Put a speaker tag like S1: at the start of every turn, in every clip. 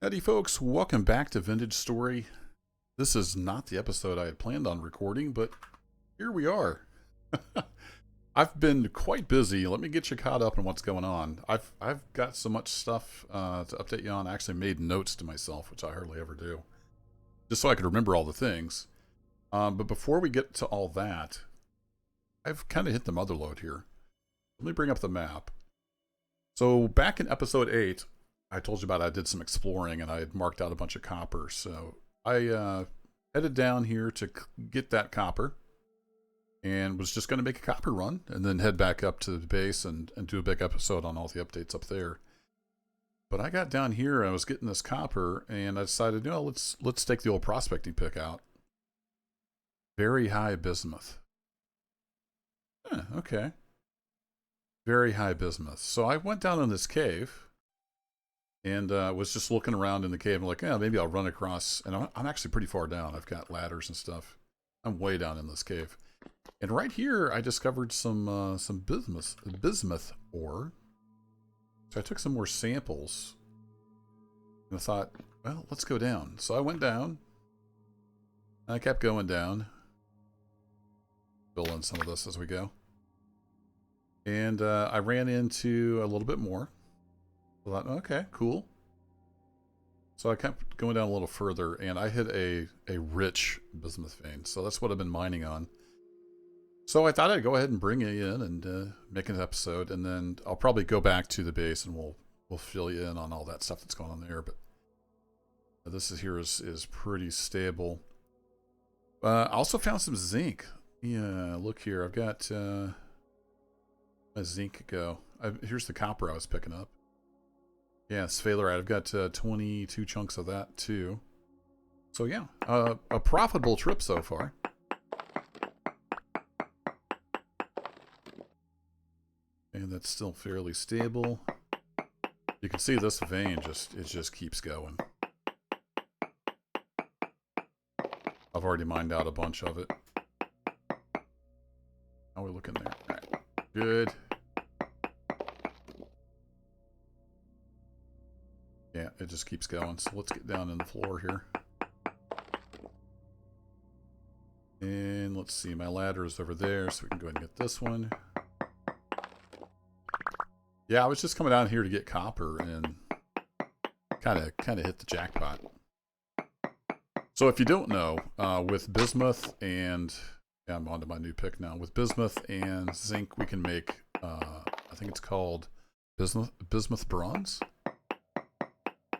S1: Howdy folks, welcome back to Vintage Story. This is not the episode I had planned on recording, but here we are. I've been quite busy. Let me get you caught up on what's going on. I've got so much stuff to update you on. I actually made notes to myself, which I hardly ever do, just so I could remember all the things. But before we get to all that, I've kind of hit the mother lode here. Let me bring up the map. So back in episode 8, I told you about I did some exploring and I had marked out a bunch of copper. So I headed down here to get that copper and was just going to make a copper run and then head back up to the base and do a big episode on all the updates up there. But I got down here and I was getting this copper and I decided, you know, let's take the old prospecting pick out. Very high bismuth. Okay. Very high bismuth. So I went down in this cave and was just looking around in the cave and like, yeah, maybe I'll run across. And I'm actually pretty far down. I've got ladders and stuff. I'm way down in this cave. And right here, I discovered some bismuth ore. So I took some more samples. And I thought, well, let's go down. So I went down. And I kept going down. Fill in some of this as we go. And I ran into a little bit more. I thought, okay, cool. So I kept going down a little further, and I hit a rich bismuth vein. So that's what I've been mining on. So I thought I'd go ahead and bring it in and make an episode, and then I'll probably go back to the base and we'll fill you in on all that stuff that's going on there. But this is pretty stable. I also found some zinc. Yeah, look here. I've got my zinc go. Here's the copper I was picking up. Yeah, sphalerite. I've got 22 chunks of that too. So yeah, a profitable trip so far. And that's still fairly stable. You can see this vein just keeps going. I've already mined out a bunch of it. How are we looking there? All right. Good. Yeah, it just keeps going. So let's get down in the floor here. And let's see, my ladder is over there, so we can go ahead and get this one. Yeah, I was just coming down here to get copper and kind of hit the jackpot. So if you don't know, with bismuth and yeah, I'm onto my new pick now. With bismuth and zinc, we can make I think it's called bismuth bronze.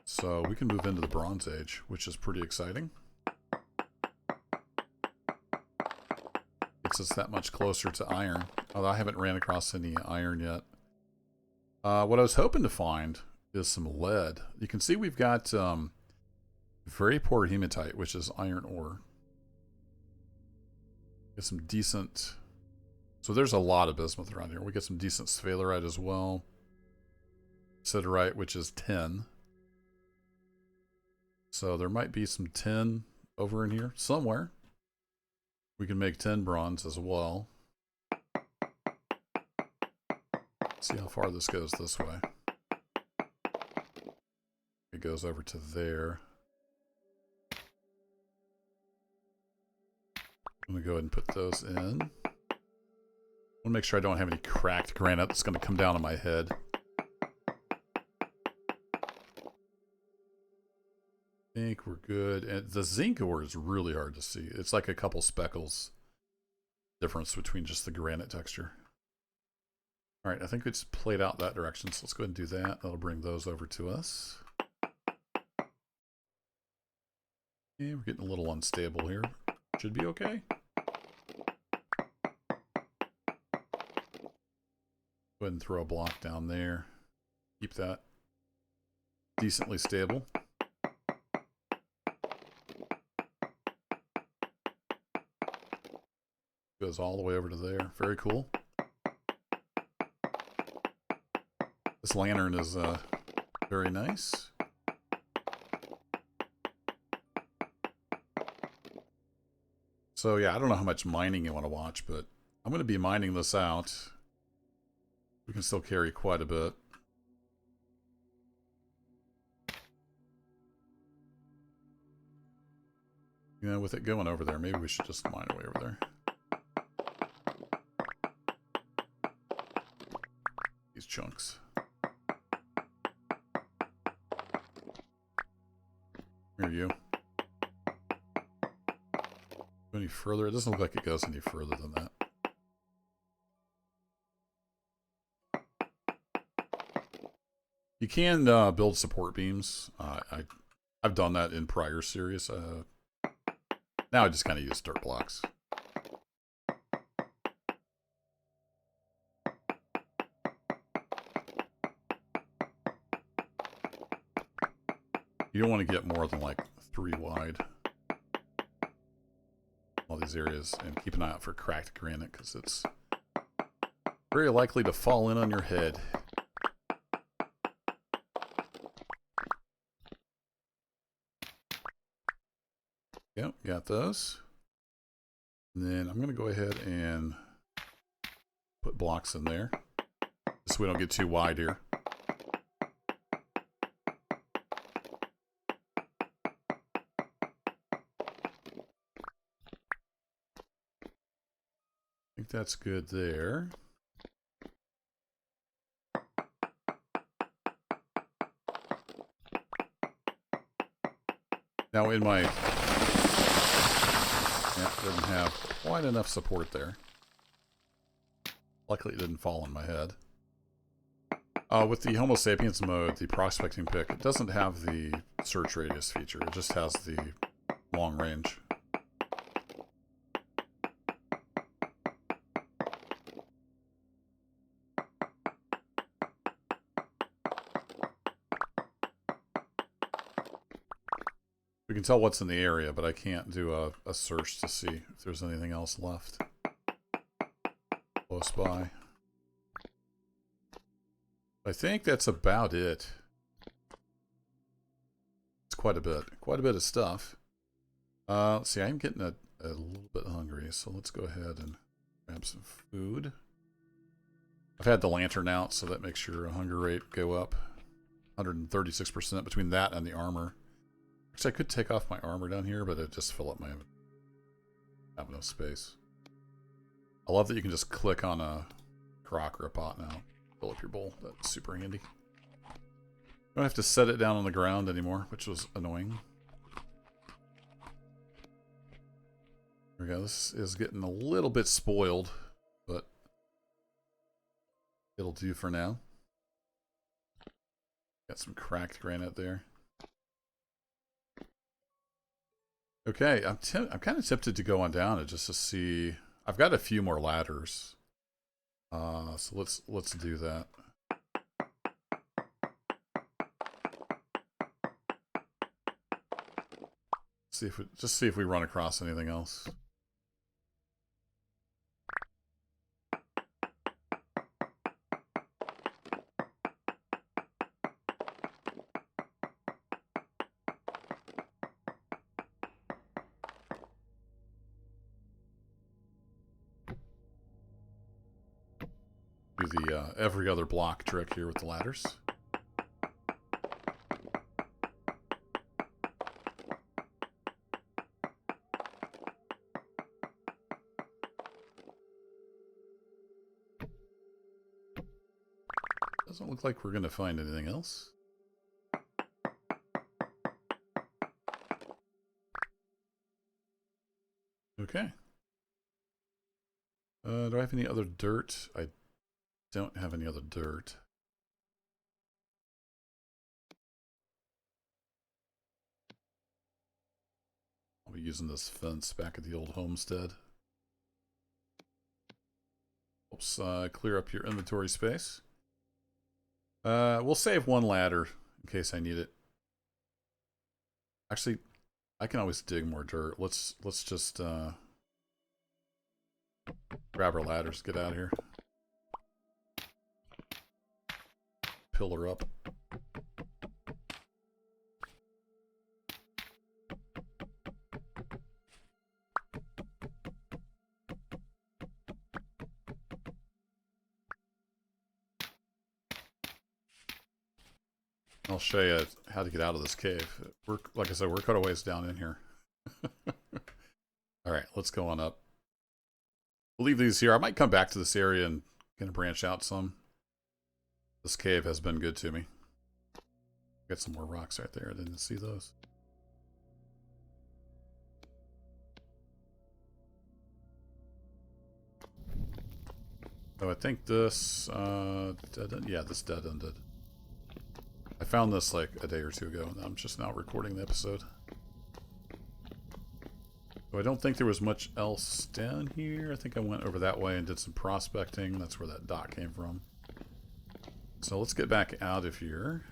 S1: So we can move into the Bronze Age, which is pretty exciting. Gets us that much closer to iron. Although I haven't ran across any iron yet. What I was hoping to find is some lead. You can see we've got very poor hematite, which is iron ore. Get some decent... So there's a lot of bismuth around here. We get some decent sphalerite as well. Siderite, which is 10. So there might be some tin over in here somewhere. We can make 10 bronze as well. See how far this goes this way. It goes over to there. I'm going to go ahead and put those in. I want to make sure I don't have any cracked granite that's going to come down on my head. I think we're good. And the zinc ore is really hard to see. It's like a couple speckles difference between just the granite texture. All right, I think it's played out that direction, so let's go ahead and do that. That'll bring those over to us. Yeah, we're getting a little unstable here. Should be okay. Go ahead and throw a block down there. Keep that decently stable. Goes all the way over to there. Very cool. This lantern is very nice. So yeah, I don't know how much mining you want to watch, but I'm going to be mining this out. We can still carry quite a bit. You know, with it going over there, maybe we should just mine away over there. These chunks. Here you. Go any further? It doesn't look like it goes any further than that. You can build support beams. I've done that in prior series. Now I just kind of use dirt blocks. You don't want to get more than like 3 wide. All these areas, and keep an eye out for cracked granite because it's very likely to fall in on your head. Yep, got those. And then I'm going to go ahead and put blocks in there so we don't get too wide here. I think that's good there. Now in my... Yeah, didn't have quite enough support there. Luckily it didn't fall on my head. With the Homo Sapiens mode, the prospecting pick, it doesn't have the search radius feature. It just has the long range. We can tell what's in the area, but I can't do a search to see if there's anything else left close by. I think that's about it. It's quite a bit of stuff. Let's see, I'm getting a little bit hungry, so let's go ahead and grab some food. I've had the lantern out, so that makes your hunger rate go up 136% between that and the armor. Actually, I could take off my armor down here, but it just fill up my... I have no space. I love that you can just click on a crock or a pot now. Fill up your bowl. That's super handy. You don't have to set it down on the ground anymore, which was annoying. There we go. This is getting a little bit spoiled, but it'll do for now. Got some cracked granite there. Okay, I'm kind of tempted to go on down it just to see. I've got a few more ladders, so let's do that. See if we run across anything else. Do the every other block trick here with the ladders. Doesn't look like we're going to find anything else. Okay. Do I have any other dirt? I don't have any other dirt. I'll be using this fence back at the old homestead. Helps clear up your inventory space. We'll save one ladder in case I need it. Actually, I can always dig more dirt. Let's just grab our ladders, get out of here. Pillar up. I'll show you how to get out of this cave. Like I said, we're quite a ways down in here. let's go on up. We'll leave these here. I might come back to this area and kind of branch out some. This cave has been good to me. Got some more rocks right there. I didn't see those. Oh, I think this, yeah, this dead ended. I found this like a day or two ago, and I'm just now recording the episode. So I don't think there was much else down here. I think I went over that way and did some prospecting. That's where that dot came from. So let's get back out of here.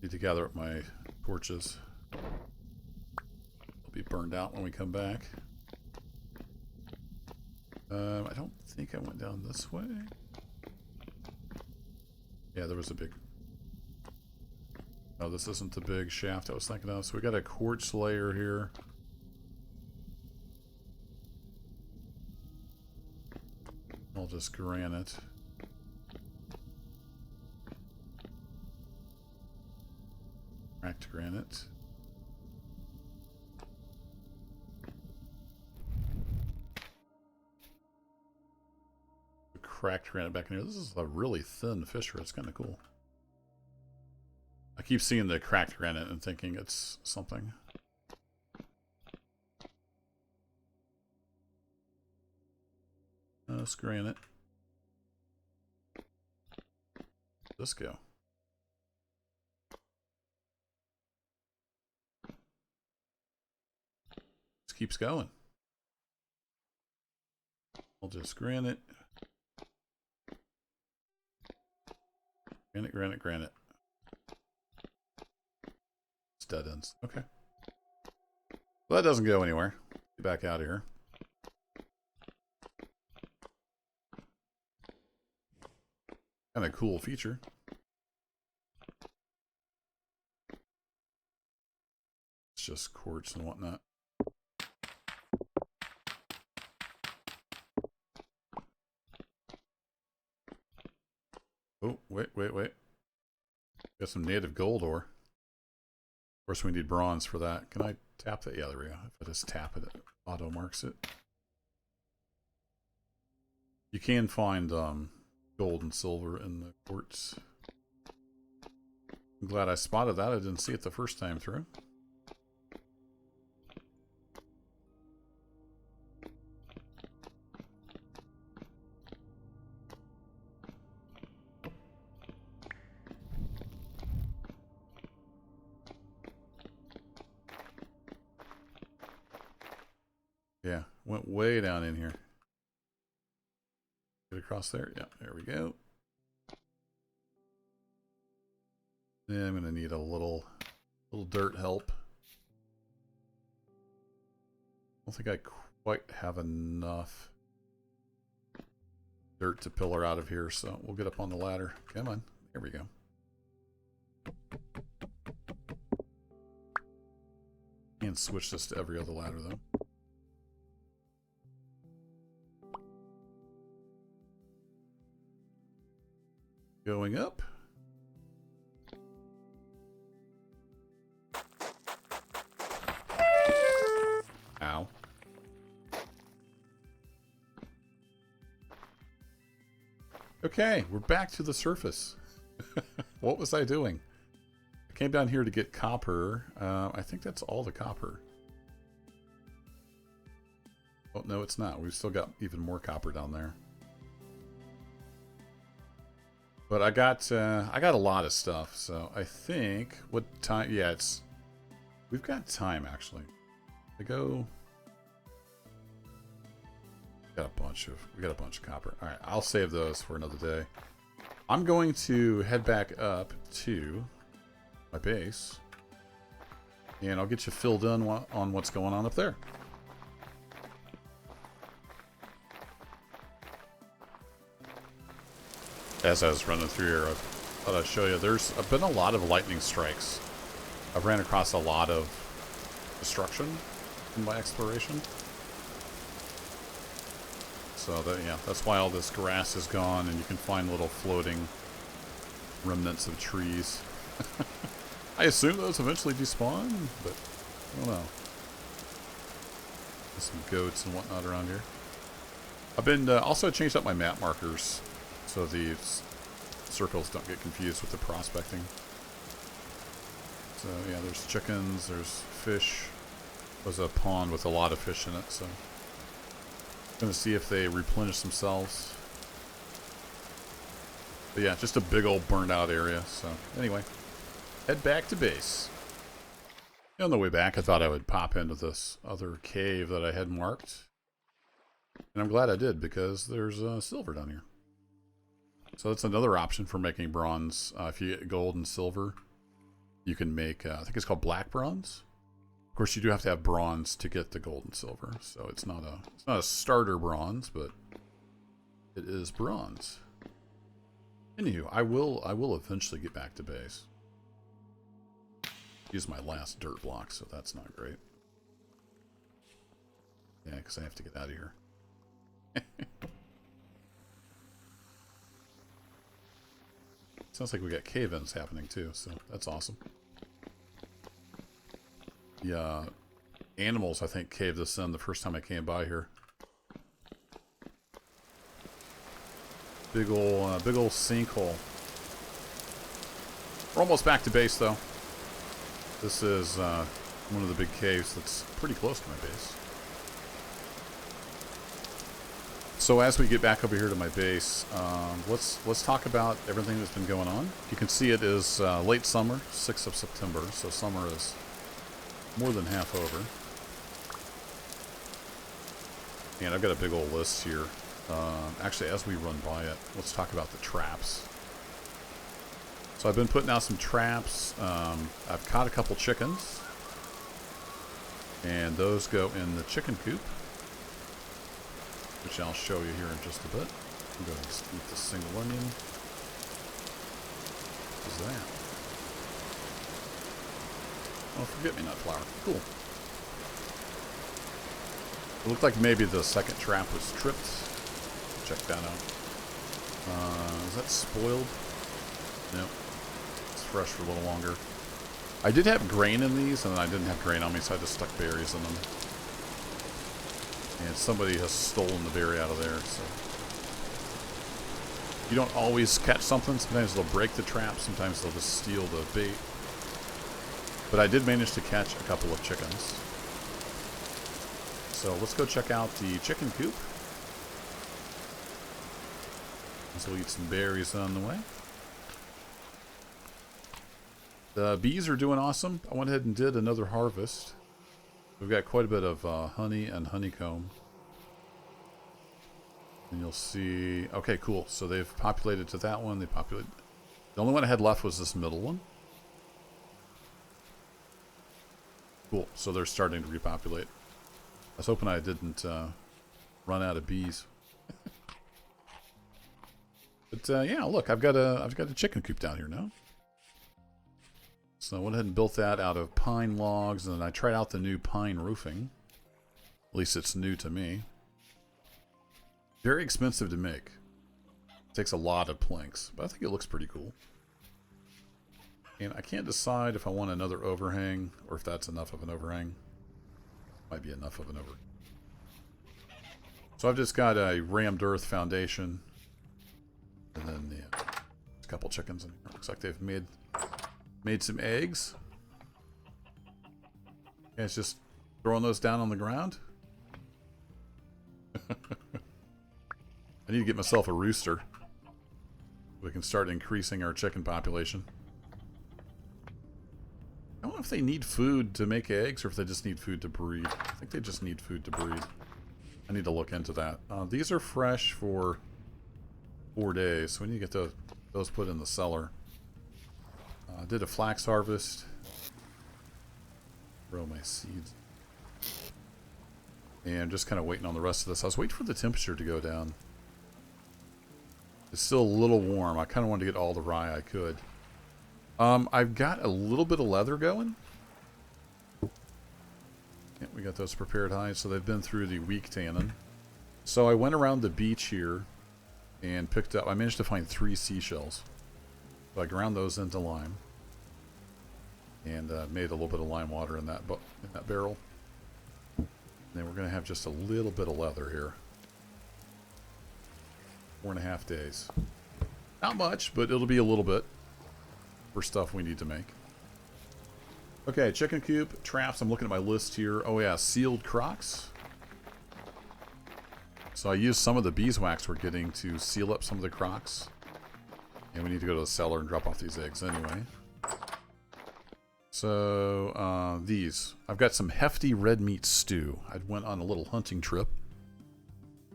S1: Need to gather up my torches. They'll be burned out when we come back. I don't think I went down this way. Yeah, there was a big... Oh, this isn't the big shaft I was thinking of. So we got a quartz layer here. All just granite. Cracked granite. Cracked granite back in here. This is a really thin fissure. It's kind of cool. I keep seeing the cracked granite and thinking it's something. That's granite. Let's go. Just keeps going. I'll just granite. Granite, granite, granite. It's dead ends. Okay. Well, that doesn't go anywhere. Get back out of here. Kind of cool feature. It's just quartz and whatnot. Oh, wait. Got some native gold ore. Of course, we need bronze for that. Can I tap that? Yeah, there we go. If I just tap it, it auto marks it. You can find gold and silver in the quartz. I'm glad I spotted that. I didn't see it the first time through. Yeah, went way down in here. Get across there. Yeah, there we go. Yeah, I'm gonna need a little dirt help. I don't think I quite have enough dirt to pillar out of here, so we'll get up on the ladder. Come on, there we go. And switch this to every other ladder though. Going up. Ow. Okay, we're back to the surface. What was I doing? I came down here to get copper. I think that's all the copper. Oh, no, it's not. We've still got even more copper down there. But I got a lot of stuff, so I think what time? Yeah, we've got time actually. I go. We got a bunch of copper. All right, I'll save those for another day. I'm going to head back up to my base, and I'll get you filled in on what's going on up there. As I was running through here, I thought I'd show you. There's been a lot of lightning strikes. I've ran across a lot of destruction in my exploration. So yeah, that's why all this grass is gone, and you can find little floating remnants of trees. I assume those eventually despawn, but I don't know. There's some goats and whatnot around here. I've been also changed up my map markers so these circles don't get confused with the prospecting. So yeah, there's chickens, there's fish. There's a pond with a lot of fish in it, so I'm gonna see if they replenish themselves. But yeah, just a big old burned out area. So anyway, head back to base. On the way back, I thought I would pop into this other cave that I had marked. And I'm glad I did, because there's silver down here. So that's another option for making bronze. If you get gold and silver, you can make, I think it's called black bronze. Of course, you do have to have bronze to get the gold and silver. So it's not a starter bronze, but it is bronze. Anywho, I will eventually get back to base. Use my last dirt block, so that's not great. Yeah, because I have to get out of here. Sounds like we got cave-ins happening too, so that's awesome. The animals, I think, caved us in the first time I came by here. Big ol' sinkhole. We're almost back to base, though. This is one of the big caves that's pretty close to my base. So as we get back over here to my base, let's talk about everything that's been going on. You can see it is late summer, 6th of September, so summer is more than half over. And I've got a big old list here. Actually, as we run by it, let's talk about the traps. So I've been putting out some traps. I've caught a couple chickens. And those go in the chicken coop, which I'll show you here in just a bit. I'm going to eat the single onion. What is that? Oh, forget-me-not flour. Cool. It looked like maybe the second trap was tripped. Check that out. Is that spoiled? No. It's fresh for a little longer. I did have grain in these, and I didn't have grain on me, so I just stuck berries in them. And somebody has stolen the berry out of there, so. You don't always catch something. Sometimes they'll break the trap. Sometimes they'll just steal the bait. But I did manage to catch a couple of chickens. So let's go check out the chicken coop. So we'll eat some berries on the way. The bees are doing awesome. I went ahead and did another harvest. We've got quite a bit of honey and honeycomb. And you'll see... Okay, cool. So they've populated to that one. They populated... The only one I had left was this middle one. Cool. So they're starting to repopulate. I was hoping I didn't run out of bees. But yeah, look, I've got a chicken coop down here now. So I went ahead and built that out of pine logs, and then I tried out the new pine roofing. At least it's new to me. Very expensive to make. It takes a lot of planks, but I think it looks pretty cool. And I can't decide if I want another overhang, or if that's enough of an overhang. Might be enough of an overhang. So I've just got a rammed earth foundation. And then yeah, a couple chickens in here. Looks like they've made some eggs. Yeah, it's just throwing those down on the ground. I need to get myself a rooster. We can start increasing our chicken population. I don't know if they need food to make eggs or if they just need food to breed. I think they just need food to breed. I need to look into that. These are fresh for 4 days, so we need to get those put in the cellar. I did a flax harvest. Grow my seeds. And just kind of waiting on the rest of this. I was waiting for the temperature to go down. It's still a little warm. I kind of wanted to get all the rye I could. I've got a little bit of leather going. Yeah, we got those prepared hides, so they've been through the weak tannin. So I went around the beach here and picked up, I managed to find 3 seashells. So I ground those into lime. And made a little bit of lime water in that barrel. And then we're going to have just a little bit of leather here. 4.5 days. Not much, but it'll be a little bit for stuff we need to make. Okay, chicken coop, traps. I'm looking at my list here. Oh yeah, sealed crocs. So I used some of the beeswax we're getting to seal up some of the crocs. And we need to go to the cellar and drop off these eggs anyway. So, these. I've got some hefty red meat stew. I went on a little hunting trip.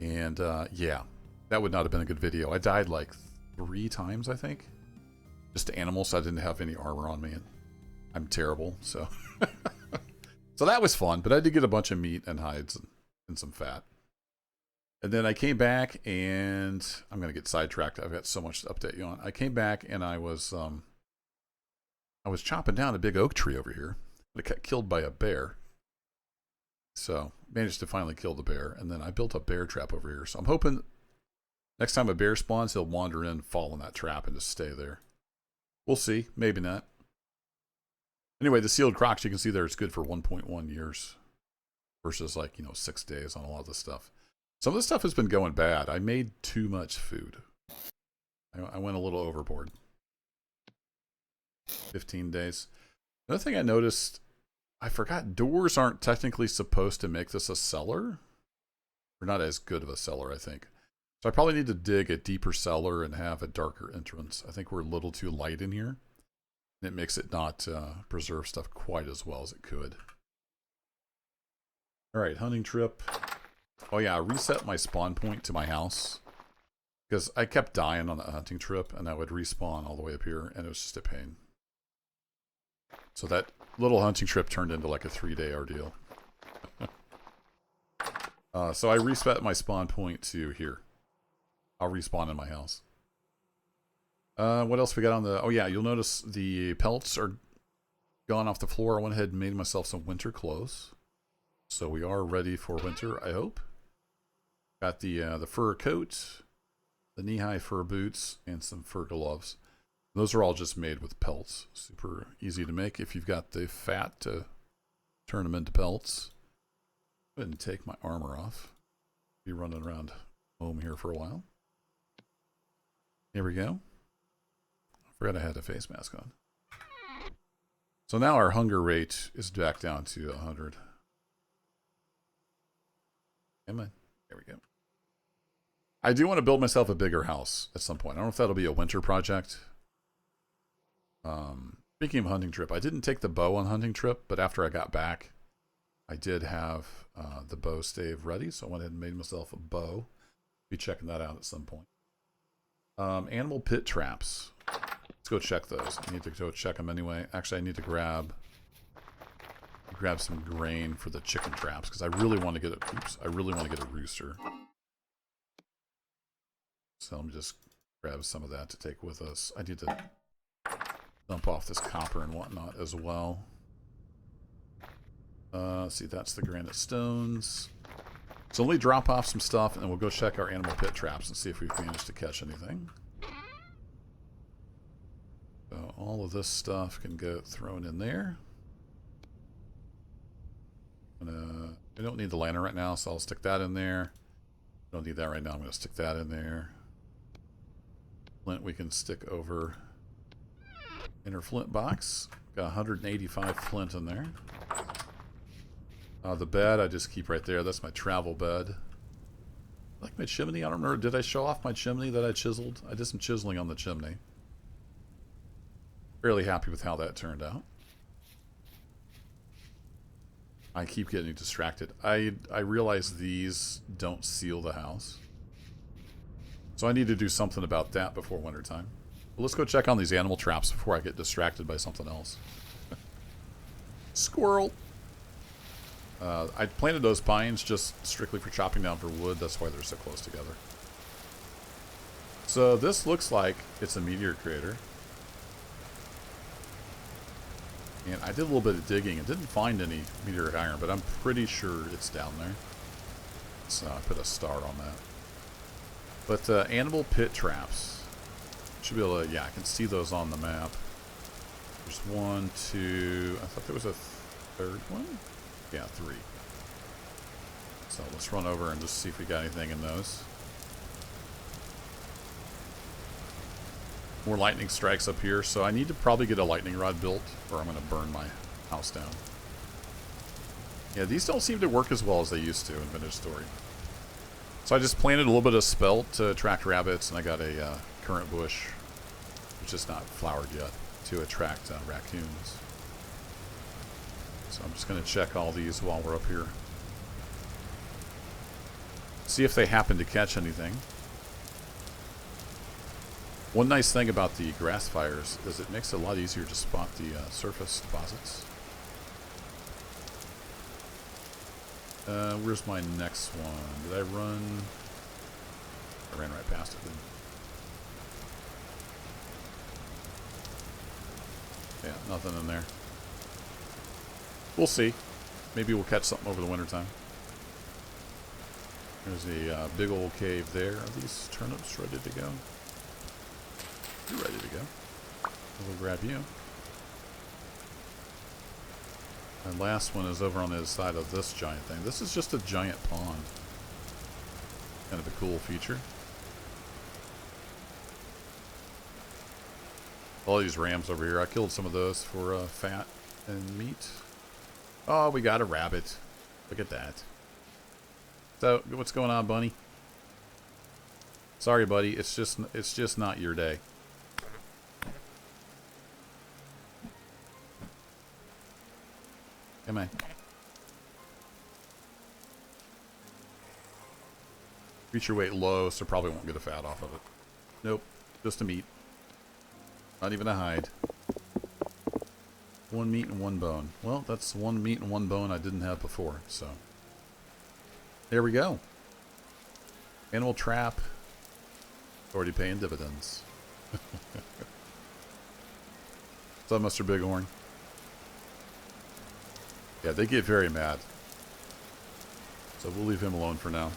S1: And, yeah. That would not have been a good video. I died like 3 times, I think. Just animals, so I didn't have any armor on me. And I'm terrible, so... So that was fun, but I did get a bunch of meat and hides and some fat. And then I came back, and... I'm going to get sidetracked. I've got so much to update you on. I came back, and I was chopping down a big oak tree over here. It got killed by a bear. So, managed to finally kill the bear. And then I built a bear trap over here. So I'm hoping next time a bear spawns, he'll wander in, fall in that trap, and just stay there. We'll see. Maybe not. Anyway, the sealed crocs, you can see there, it's good for 1.1 years. Versus 6 days on a lot of this stuff. Some of this stuff has been going bad. I made too much food. I went a little overboard. 15 days. Another thing I noticed, I forgot doors aren't technically supposed to make this a cellar. We're not as good of a cellar, I think. So I probably need to dig a deeper cellar and have a darker entrance. I think we're a little too light in here. And it makes it not preserve stuff quite as well as it could. Alright, hunting trip. Oh yeah, I reset my spawn point to my house. Because I kept dying on the hunting trip, and I would respawn all the way up here, and it was just a pain. So that little hunting trip turned into like a 3-day ordeal. So I reset my spawn point to here. I'll respawn in my house. What else we got on the... Oh yeah, you'll notice the pelts are gone off the floor. I went ahead and made myself some winter clothes. So we are ready for winter, I hope. Got the fur coat, the knee-high fur boots, and some fur gloves. Those are all just made with pelts. Super easy to make if you've got the fat to turn them into pelts. Go ahead and take my armor off. Be running around home here for a while. Here we go. I forgot I had a face mask on. So now our hunger rate is back down to 100. Come on. There we go. I do want to build myself a bigger house at some point. I don't know if that'll be a winter project. Speaking of hunting trip, I didn't take the bow on hunting trip, but after I got back, I did have the bow stave ready, so I went ahead and made myself a bow. Be checking that out at some point. Animal pit traps. Let's go check those. I need to go check them anyway. Actually, I need to grab some grain for the chicken traps because I really want to get a. Oops! I really want to get a rooster. So let me just grab some of that to take with us. I need to dump off this copper and whatnot as well. See, that's the granite stones. So let me drop off some stuff, and then we'll go check our animal pit traps and see if we've managed to catch anything. So all of this stuff can go thrown in there. I don't need the lantern right now, so I'll stick that in there. Don't need that right now. I'm going to stick that in there. Flint we can stick over in our flint box. Got 185 flint in there. The bed I just keep right there. That's my travel bed. Like my chimney. I don't remember. Did I show off my chimney that I chiseled? I did some chiseling on the chimney. Fairly happy with how that turned out. I keep getting distracted. I realize these don't seal the house. So I need to do something about that before wintertime. But let's go check on these animal traps before I get distracted by something else. Squirrel! I planted those pines just strictly for chopping down for wood. That's why they're so close together. So this looks like it's a meteor crater. And I did a little bit of digging and didn't find any meteoric iron, but I'm pretty sure it's down there. So I put a star on that. But animal pit traps. Should be able to, yeah, I can see those on the map. There's 1, 2. I thought there was a third one. Yeah, 3. So let's run over and just see if we got anything in those. More lightning strikes up here, so I need to probably get a lightning rod built, or I'm going to burn my house down. Yeah, these don't seem to work as well as they used to in Vintage Story. So I just planted a little bit of spelt to attract rabbits, and I got a currant bush, which is not flowered yet, to attract raccoons. So I'm just going to check all these while we're up here. See if they happen to catch anything. One nice thing about the grass fires is it makes it a lot easier to spot the surface deposits. Where's my next one? Did I run? I ran right past it, didn't I? Yeah, nothing in there. We'll see. Maybe we'll catch something over the wintertime. There's a big old cave there. Are these turnips ready to go? You're ready to go. We'll grab you. And last one is over on the other side of this giant thing. This is just a giant pond. Kind of a cool feature. All these rams over here. I killed some of those for fat and meat. Oh, we got a rabbit. Look at that. So, what's going on, bunny? Sorry, buddy. It's just not your day. Come on. Feature weight low, so probably won't get a fat off of it. Nope. Just a meat. Not even a hide. 1 meat and 1 bone. Well, that's 1 meat and 1 bone I didn't have before, so. There we go. Animal trap. Already paying dividends. What's up, Mr. Bighorn? Yeah, they get very mad. So we'll leave him alone for now.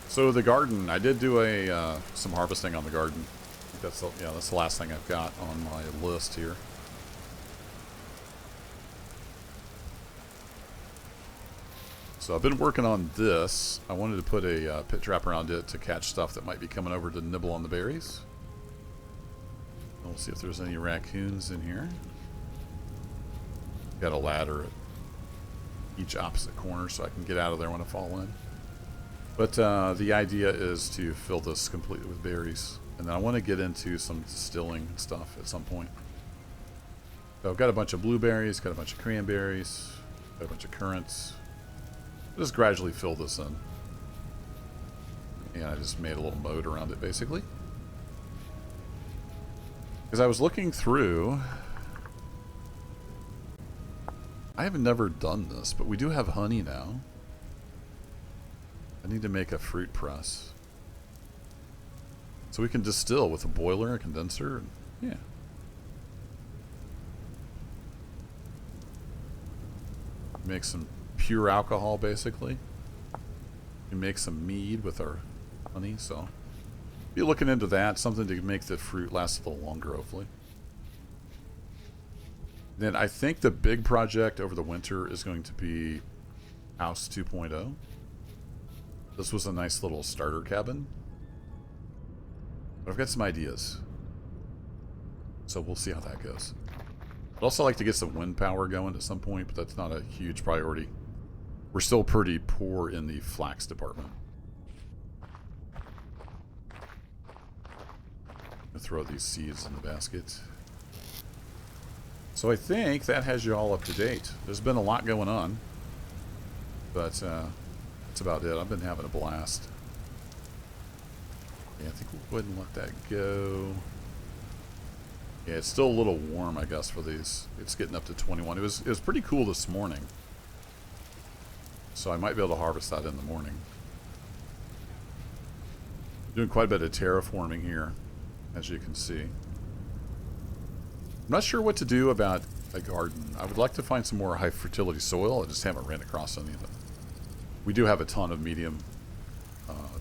S1: So the garden, I did do some harvesting on the garden. I think that's the last thing I've got on my list here. So I've been working on this. I wanted to put a pit trap around it to catch stuff that might be coming over to nibble on the berries. We'll see if there's any raccoons in here. Got a ladder at each opposite corner so I can get out of there when I fall in. But the idea is to fill this completely with berries. And then I want to get into some distilling and stuff at some point. So I've got a bunch of blueberries, got a bunch of cranberries, got a bunch of currants. Just gradually fill this in. And I just made a little moat around it, basically. Because I was looking through... I have never done this, but we do have honey now. I need to make a fruit press. So we can distill with a boiler, a condenser, and yeah. Make some pure alcohol, basically. We make some mead with our honey, so be looking into that. Something to make the fruit last a little longer, hopefully. Then I think the big project over the winter is going to be House 2.0. This was a nice little starter cabin. But I've got some ideas. So we'll see how that goes. I'd also like to get some wind power going at some point, but that's not a huge priority. We're still pretty poor in the flax department. I'm gonna throw these seeds in the basket. So I think that has you all up to date. There's been a lot going on. But that's about it. I've been having a blast. Yeah, I think we'll go ahead and let that go. Yeah, it's still a little warm, I guess, for these. It's getting up to 21. It was pretty cool this morning. So I might be able to harvest that in the morning. Doing quite a bit of terraforming here, as you can see. I'm not sure what to do about a garden. I would like to find some more high fertility soil. I just haven't ran across any of it. We do have a ton of medium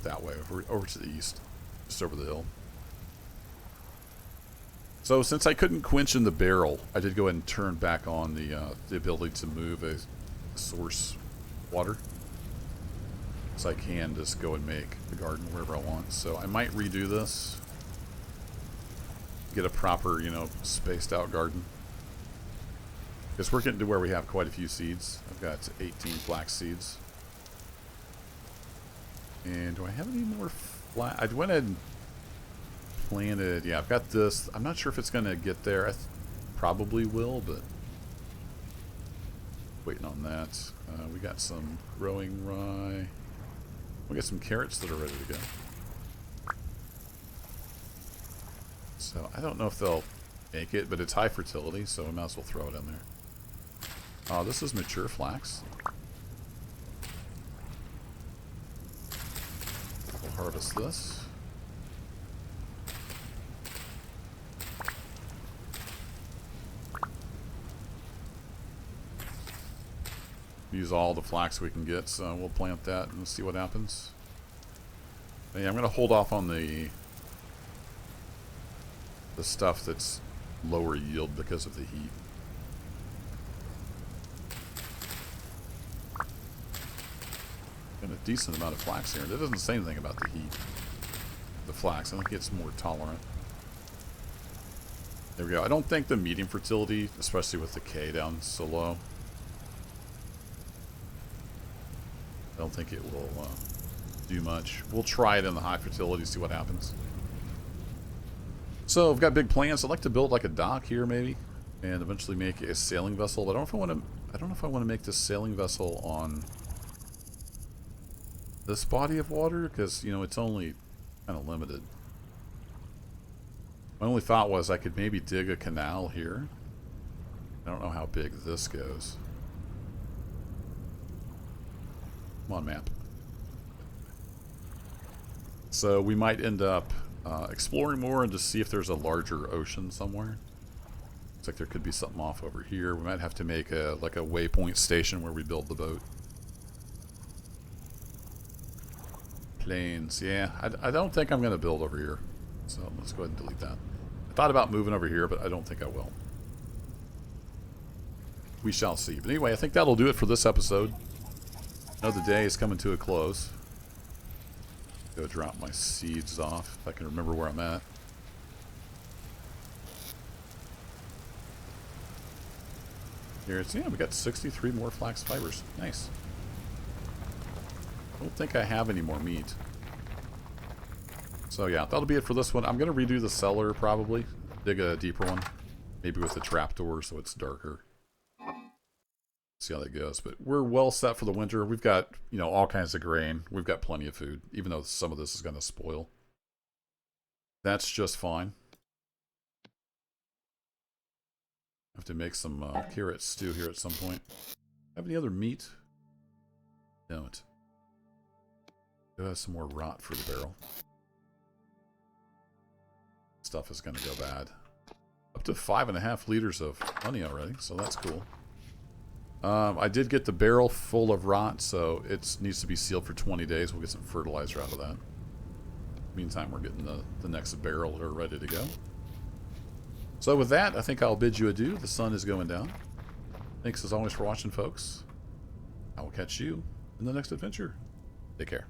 S1: that way, over to the east, just over the hill. So since I couldn't quench in the barrel, I did go ahead and turn back on the ability to move a source water. So I can just go and make the garden wherever I want. So I might redo this. Get a proper, you know, spaced out garden. Because we're getting to where we have quite a few seeds. I've got 18 flax seeds. And do I have any more flax? I went ahead and planted. Yeah, I've got this. I'm not sure if it's going to get there. I probably will, but waiting on that. We got some growing rye. We got some carrots that are ready to go. So I don't know if they'll make it, but it's high fertility, so we might as well throw it in there. Oh, this is mature flax. We'll harvest this. Use all the flax we can get, so we'll plant that and see what happens. Yeah, I'm going to hold off on the stuff that's lower yield because of the heat. Got a decent amount of flax here. That doesn't say anything about the heat. The flax, I think it's more tolerant. There we go. I don't think the medium fertility, especially with the K down so low, I don't think it will do much. We'll try it in the high fertility, see what happens. So I've got big plans. I'd like to build like a dock here, maybe, and eventually make a sailing vessel. But I don't know if I want to. I don't know if I want to make this sailing vessel on this body of water because, you know, it's only kind of limited. My only thought was I could maybe dig a canal here. I don't know how big this goes. Come on, map. So we might end up exploring more and just see if there's a larger ocean somewhere. Looks like there could be something off over here. We might have to make a like a waypoint station where we build the boat. Plains, yeah. I don't think I'm going to build over here. So let's go ahead and delete that. I thought about moving over here, but I don't think I will. We shall see. But anyway, I think that'll do it for this episode. Another day is coming to a close. Go drop my seeds off if I can remember where I'm at. Here it's, yeah, we got 63 more flax fibers. Nice. I don't think I have any more meat. So yeah, that'll be it for this one. I'm going to redo the cellar probably. Dig a deeper one. Maybe with a trapdoor so it's darker. See how that goes. But we're well set for the winter. We've got, you know, all kinds of grain. We've got plenty of food, even though some of this is going to spoil. That's just fine. I have to make some carrot stew here at some point. Have any other meat? Don't. Do have some more rot for the barrel. Stuff is going to go bad. Up to 5.5 liters of honey already, so that's cool. I did get the barrel full of rot, so it needs to be sealed for 20 days. We'll get some fertilizer out of that. Meantime, we're getting the next barrel here ready to go. So with that, I think I'll bid you adieu. The sun is going down. Thanks as always for watching, folks. I will catch you in the next adventure. Take care.